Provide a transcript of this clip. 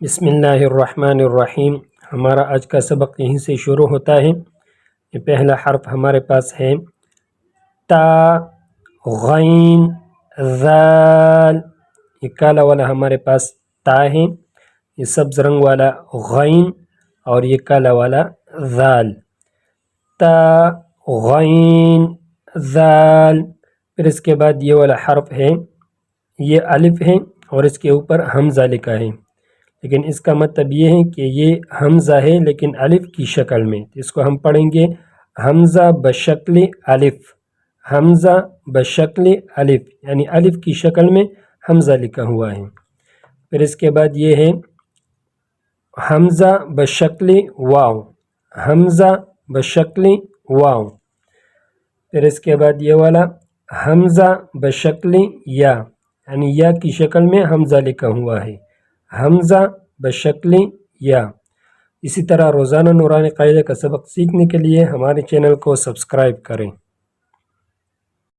بسم اللہ الرحمن الرحیم۔ ہمارا آج کا سبق یہیں سے شروع ہوتا ہے۔ یہ پہلا حرف ہمارے پاس ہے تا، غین، ذال۔ یہ کالا والا ہمارے پاس تا ہے، یہ سبز رنگ والا غین اور یہ کالا والا ذال۔ تا، غین، ذال۔ پھر اس کے بعد یہ والا حرف ہے، یہ الف ہے اور اس کے اوپر حمزہ لکھا ہے، لیکن اس کا مطلب یہ ہے کہ یہ حمزہ ہے لیکن الف کی شکل میں۔ اس کو ہم پڑھیں گے حمزہ بشکل الف، حمزہ بشکل الف، یعنی الف کی شکل میں حمزہ لکھا ہوا ہے۔ پھر اس کے بعد یہ ہے حمزہ بشکل واو، حمزہ بشکل واو۔ پھر اس کے بعد یہ والا حمزہ بشکل یا، یعنی یا کی شکل میں حمزہ لکھا ہوا ہے، حمزہ بشکل یا۔ اسی طرح روزانہ نورانی قاعدہ کا سبق سیکھنے کے لیے ہمارے چینل کو سبسکرائب کریں۔